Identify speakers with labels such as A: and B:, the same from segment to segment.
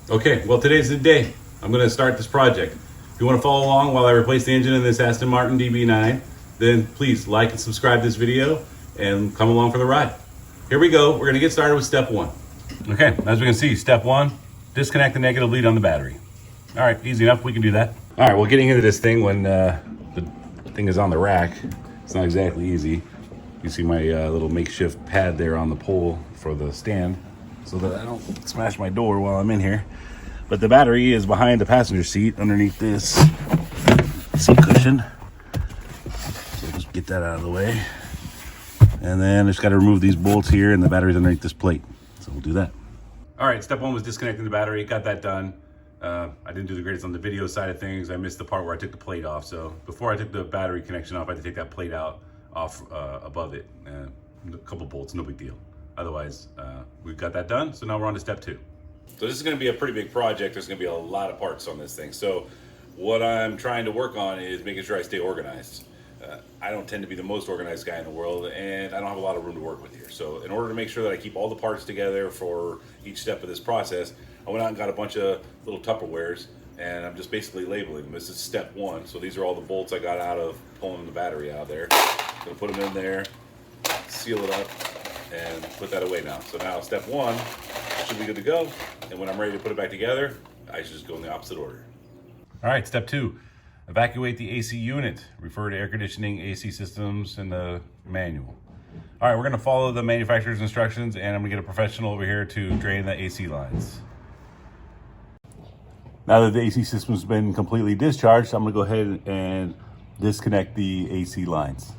A: Okay, well today's the day. I'm gonna start this project. If you wanna follow along while I replace the engine in this Aston Martin DB9, then please like and subscribe to this video and come along for the ride. Here we go, we're gonna get started with step one. Okay, as we can see, step one, disconnect the negative lead on the battery. All right, easy enough, we can do that. All right, well getting into this thing when the thing is on the rack, it's not exactly easy. You see my little makeshift pad there on the pole for the stand so that I don't smash my door while I'm in here. But the battery is behind the passenger seat underneath this seat cushion. So just get that out of the way. And then I just got to remove these bolts here, and the battery's underneath this plate. So we'll do that. All right, step one was disconnecting the battery. Got that done. I didn't do the greatest on the video side of things. I missed the part where I took the plate off. So before I took the battery connection off, I had to take that plate out off above it. A couple bolts, no big deal. Otherwise, we've got that done. So now we're on to step two. So this is going to be a pretty big project. There's going to be a lot of parts on this thing. So what I'm trying to work on is making sure I stay organized. I don't tend to be the most organized guy in the world, and I don't have a lot of room to work with here. So in order to make sure that I keep all the parts together for each step of this process, I went out and got a bunch of little Tupperwares, and I'm just basically labeling them. This is step one. So these are all the bolts I got out of pulling the battery out of there. I'm going to put them in there, seal it up, and put that away now. So now step one should be good to go. And when I'm ready to put it back together, I should just go in the opposite order. All right, step two, evacuate the AC unit. Refer to air conditioning, AC systems in the manual. All right, we're gonna follow the manufacturer's instructions, and I'm gonna get a professional over here to drain the AC lines. Now that the AC system's been completely discharged, I'm gonna go ahead and disconnect the AC lines.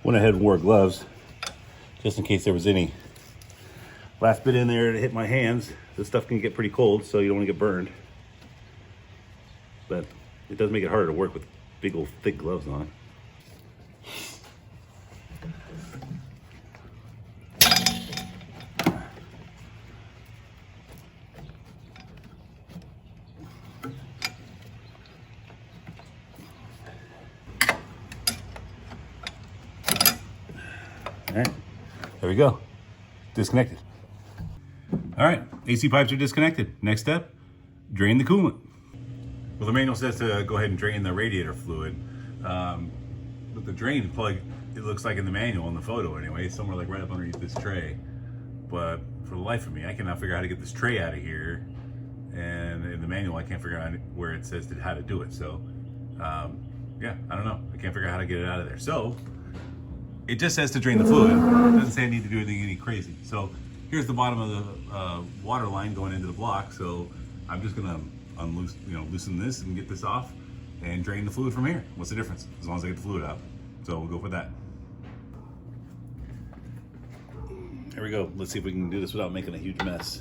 A: Went ahead and wore gloves just in case there was any last bit in there to hit my hands. This stuff can get pretty cold, so you don't want to get burned. But it does make it harder to work with big old thick gloves on. All right, there we go, disconnected. All right, AC pipes are disconnected. Next step, drain the coolant. Well, the manual says to go ahead and drain the radiator fluid. But the drain plug, it looks like in the manual, in the photo anyway, it's somewhere like right up underneath this tray. But for the life of me, I cannot figure out how to get this tray out of here. And in the manual, I can't figure out where it says how to do it. So, yeah, I don't know. I can't figure out how to get it out of there. So, it just says to drain the fluid. It doesn't say I need to do anything crazy. So here's the bottom of the water line going into the block. So I'm just gonna loosen this and get this off and drain the fluid from here. What's the difference? As long as I get the fluid out. So we'll go for that. Here we go. Let's see if we can do this without making a huge mess.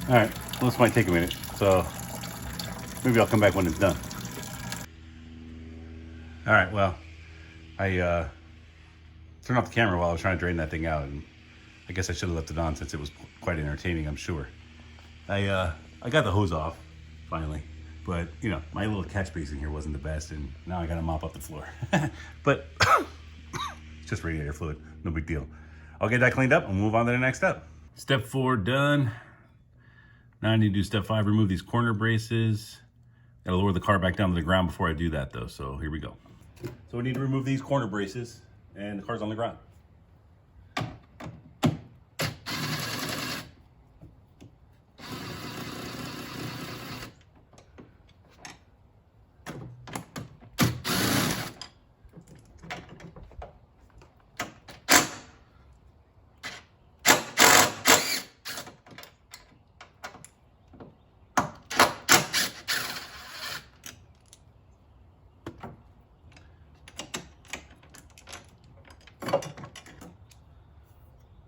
A: All right, well, this might take a minute, so maybe I'll come back when it's done. All right, well, I turned off the camera while I was trying to drain that thing out, and I guess I should have left it on since it was quite entertaining, I'm sure. I got the hose off, finally, but, you know, my little catch basin here wasn't the best, and now I gotta mop up the floor. But it's just radiator fluid, no big deal. I'll get that cleaned up and move on to the next step. Step 4 done. Now I need to do step 5, remove these corner braces. Gotta lower the car back down to the ground before I do that though, so here we go. So we need to remove these corner braces and the car's on the ground.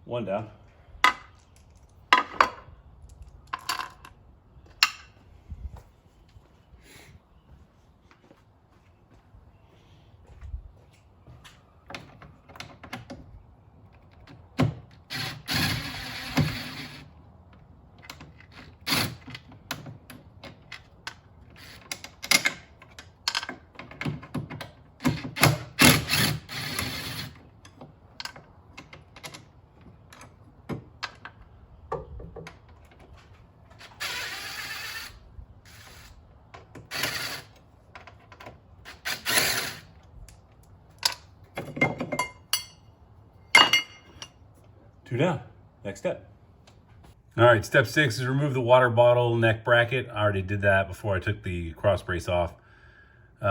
A: One down. Two down. Next step. All right, step 6 is remove the water bottle neck bracket. I already did that before I took the cross brace off.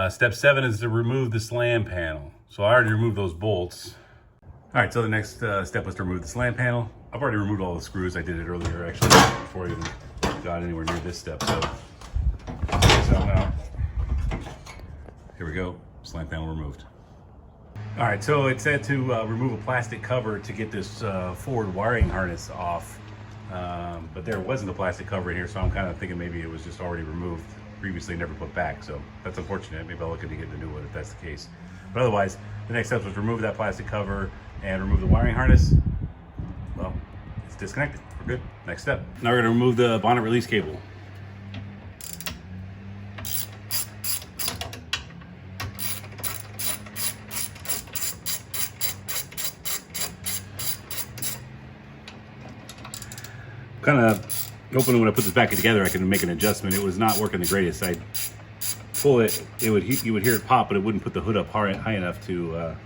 A: Step 7 is to remove the slam panel. So I already removed those bolts. All right, so the next step was to remove the slam panel. I've already removed all the screws. I did it earlier, actually, before I even got anywhere near this step. So now, here we go, slam panel removed. All right, so it said to remove a plastic cover to get this forward wiring harness off, but there wasn't a plastic cover in here, so I'm kind of thinking maybe it was just already removed previously, never put back. So that's unfortunate. Maybe I'll look into getting a new one if that's the case. But otherwise, the next step was to remove that plastic cover and remove the wiring harness. Well, it's disconnected. We're good. Next step. Now we're going to remove the bonnet release cable. Kind of hoping when I put this back together I can make an adjustment. It was not working the greatest. I'd pull it, you would hear it pop, but it wouldn't put the hood up high enough to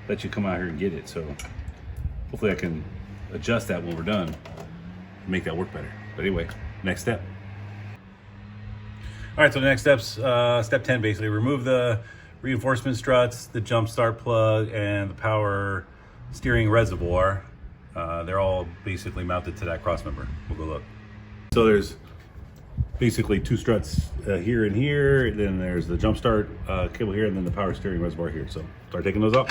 A: let you come out here and get it. So hopefully I can adjust that when we're done and make that work better. But anyway, next step. All right, so the next step's step 10 basically. Remove the reinforcement struts, the jump start plug, and the power steering reservoir. They're all basically mounted to that cross member. We'll go look. So there's basically two struts here and here. Then there's the jump start cable here, and then the power steering reservoir here. So start taking those off.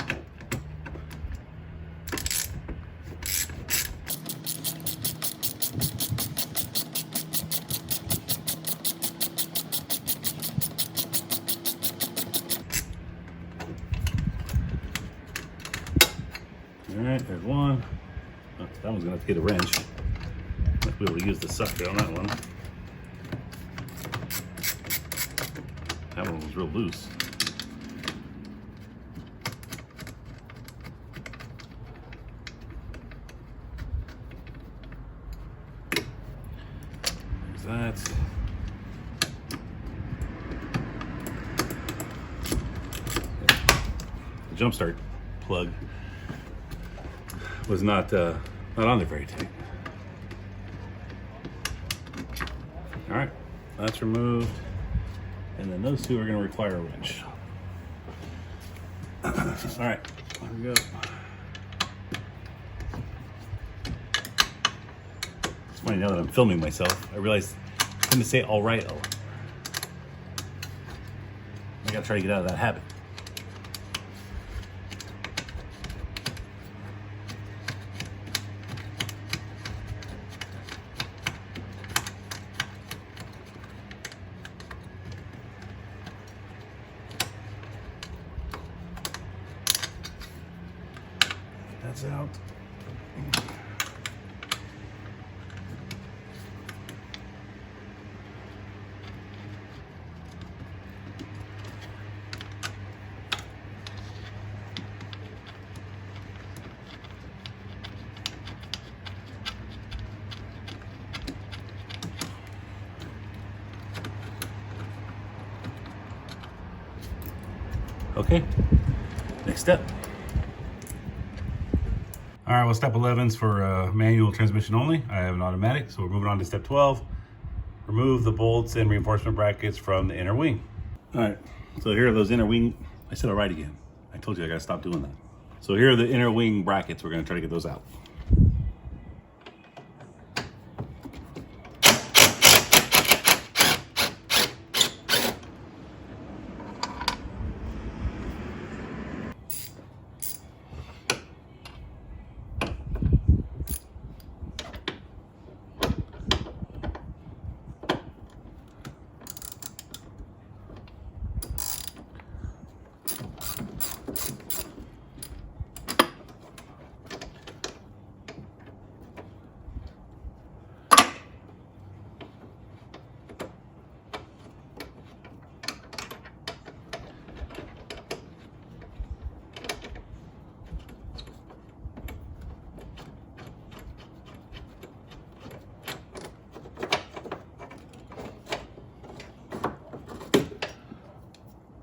A: All right, there's one. Oh, that one's gonna have to get a wrench. Might be able to use the sucker on that one. That one was real loose. There's that. The jump start plug was not on there very tight. All right, that's removed. And then those two are gonna require a wrench. All right, there we go. It's funny now that I'm filming myself, I realized I couldn't say all right. I gotta try to get out of that habit. That's out. Okay, next step. All right, well, step 11's for manual transmission only. I have an automatic, so we're moving on to step 12. Remove the bolts and reinforcement brackets from the inner wing. All right, so here are those inner wing. I said all right again. I told you I gotta stop doing that. So here are the inner wing brackets. We're gonna try to get those out.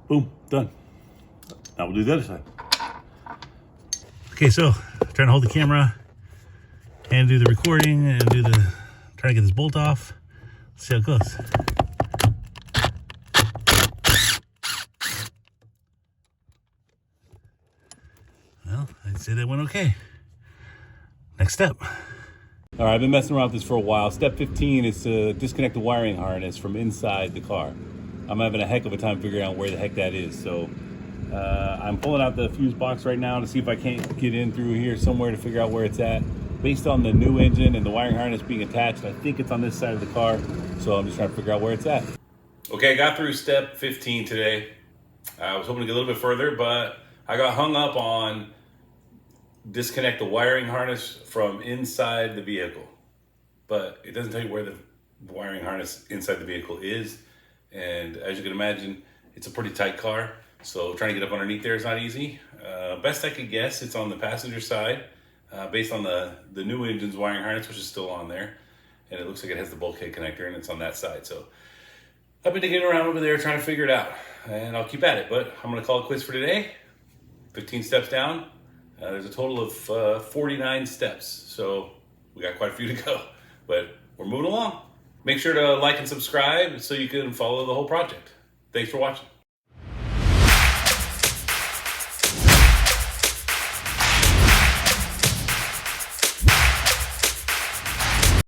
A: Boom, done. Now we'll do the other side. Okay, so trying to hold the camera and do the recording and try to get this bolt off. Let's see how it goes. Well, I'd say that went okay. Next step. All right, I've been messing around with this for a while. Step 15 is to disconnect the wiring harness from inside the car. I'm having a heck of a time figuring out where the heck that is. So I'm pulling out the fuse box right now to see if I can't get in through here somewhere to figure out where it's at. Based on the new engine and the wiring harness being attached, I think it's on this side of the car. So I'm just trying to figure out where it's at. Okay, I got through step 15 today. I was hoping to get a little bit further, but I got hung up on disconnect the wiring harness from inside the vehicle. But it doesn't tell you where the wiring harness inside the vehicle is. And as you can imagine, it's a pretty tight car, so trying to get up underneath there is not easy. Best I could guess, it's on the passenger side, based on the new engine's wiring harness, which is still on there. And it looks like it has the bulkhead connector, and it's on that side. So I've been digging around over there trying to figure it out, and I'll keep at it. But I'm going to call it quits for today. 15 steps down. There's a total of 49 steps, so we got quite a few to go. But we're moving along. Make sure to like and subscribe so you can follow the whole project. Thanks for watching.